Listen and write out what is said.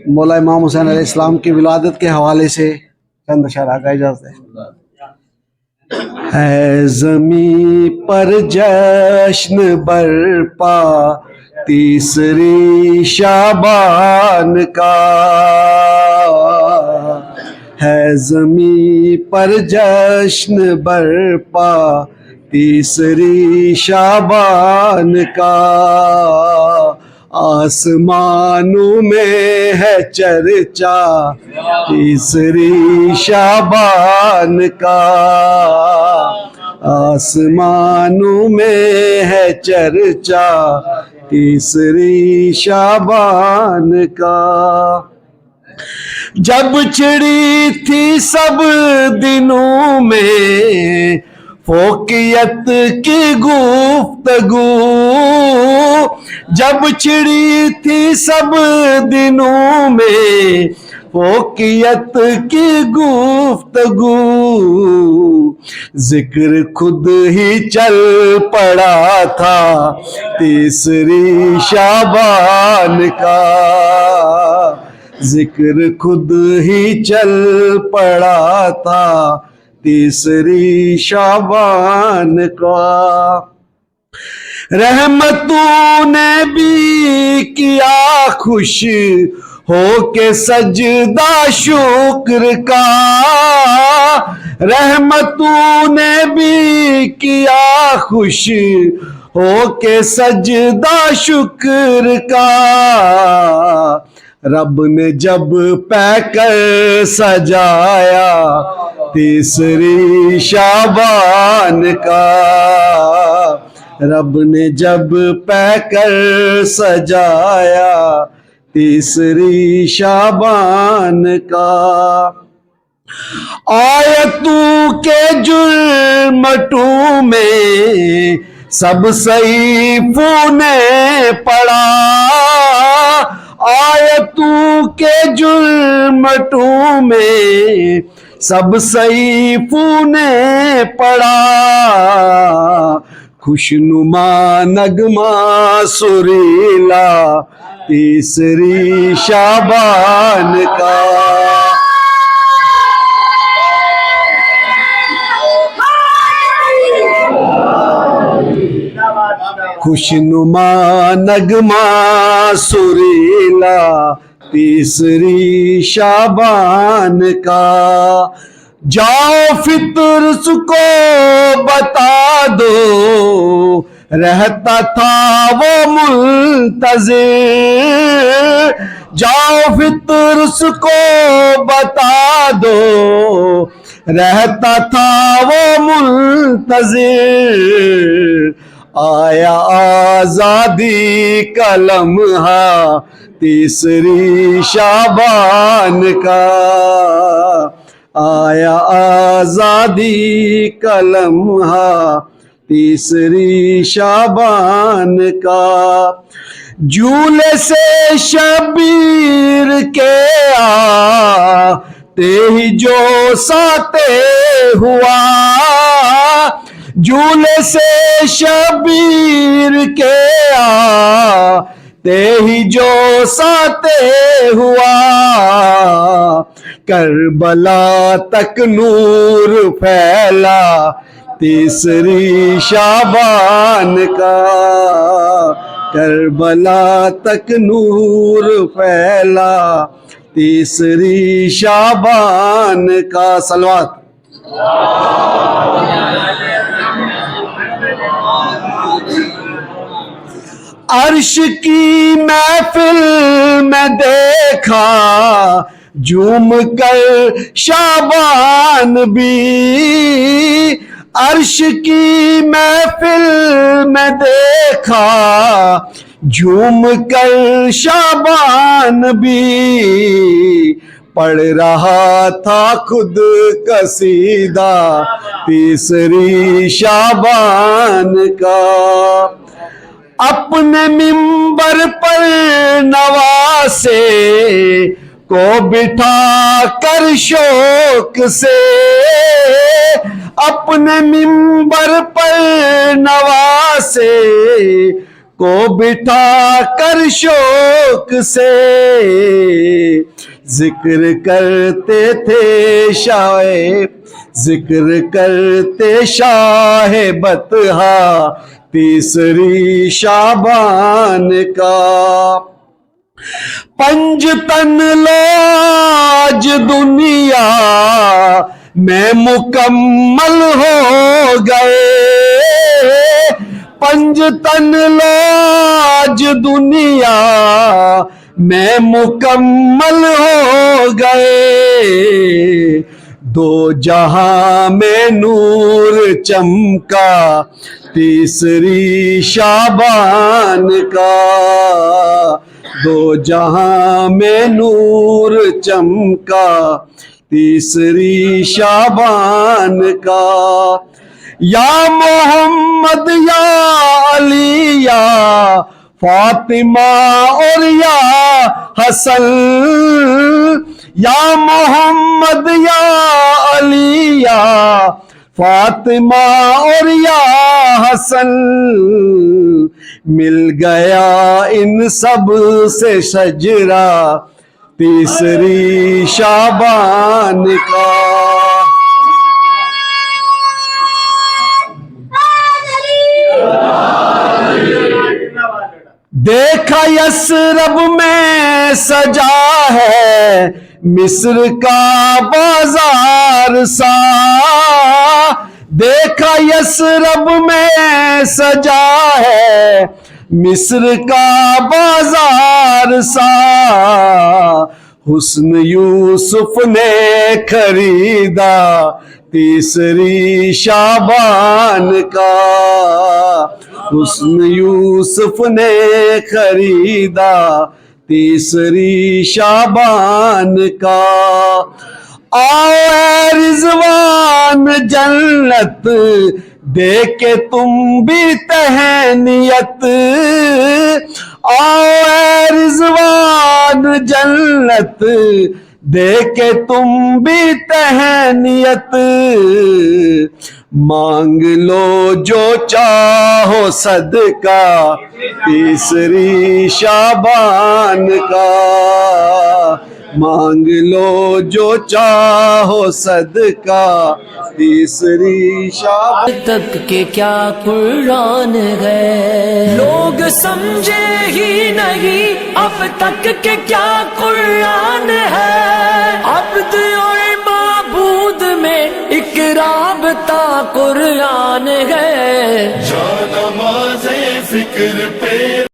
مولا امام حسین علیہ السلام کی ولادت کے حوالے سے چند اشعار کا اجازت ہے۔ ہے زمین پر جشن برپا تیسری شعبان کا، ہے زمین پر جشن برپا تیسری شعبان کا، آسمانوں میں ہے چرچا تیسری شعبان کا، آسمانوں میں ہے چرچا تیسری شعبان کا، جب چھڑی تھی سب دنوں میں فوقیت کی گفتگو، جب چھڑی تھی سب دنوں میں فوقیت کی گفتگو، ذکر خود ہی چل پڑا تھا تیسری شعبان کا، ذکر خود ہی چل پڑا تھا تیسری شعبان کا، رحمتوں نے بھی کیا خوش ہو کے سجدہ شکر کا، رحمتوں نے بھی کیا خوش ہو کے سجدہ شکر کا، رب نے جب پے کر سجایا تیسری شعبان کا، رب نے جب پے کر سجایا تیسری شعبان کا، آیتوں کے جرمٹوں میں سب صحیفوں نے پڑھا، آیتوں کے جرمٹوں میں سب صحیفوں نے پڑھا، خوشنما نغمہ سریلا تیسری شعبان کا، خوشنما نغمہ سریلا تیسری شعبان کا، جاؤ فطرس کو بتا دو رہتا تھا وہ منتظر، جاؤ فطرس کو بتا دو رہتا تھا وہ منتظر، آیا آزادی کا لمحہ تیسری شعبان کا، آیا آزادی کا لمحہ تیسری شعبان کا، جھولے سے شبیر کے آتے ہی جو ساتے ہوا، جھولے سے شبیر کے آتے ہی جو ساتے ہوا، کربلا تک نور پھیلا تیسری شعبان کا، کربلا تک نور پھیلا تیسری شعبان کا، صلوات۔ عرش کی محفل میں دیکھا جھوم کر شعبان بھی، عرش کی محفل میں دیکھا جھوم کر شعبان بھی، پڑھ رہا تھا خود قصیدہ تیسری شعبان کا، اپنے منبر پر نواسے کو بٹھا کر شوق سے، اپنے منبر پر نواسے کو بٹھا کر شوق سے ذکر کرتے تھے ذکر کرتے شاہ بطحا تیسری شعبان کا پنج تن لاج دنیا میں مکمل ہو گئے پنج تن لاج دنیا میں مکمل ہو گئے دو جہاں میں نور چمکا تیسری شعبان کا دو جہاں میں نور چمکا تیسری شعبان کا یا محمد یا علی یا فاطمہ اور یا حسن یا محمد یا علی یا فاطمہ اور یا حسن مل گیا ان سب سے شجرہ تیسری شعبان کا دیکھا یثرب میں سجا ہے مصر کا بازار سا دیکھا یثرب میں سجا ہے مصر کا بازار سا حسن یوسف نے خریدا تیسری شعبان کا حسن یوسف نے خریدا تیسری شعبان کا آؤ اے رضوان جنت دے کے تم بھی تہنیت آؤ اے رضوان جنت دے کے تم بھی تہنیت مانگ لو جو چاہو صدقہ تیسری شعبان کا مانگ لو جو چاہو صدقہ تیسری شعبان تک کے کیا قرآن ہے لوگ سمجھے ہی نہیں اب تک کے کیا قرآن ہے عبد اور معبود میں ایک رابطہ قرآن ہے جا نماز فکر پہ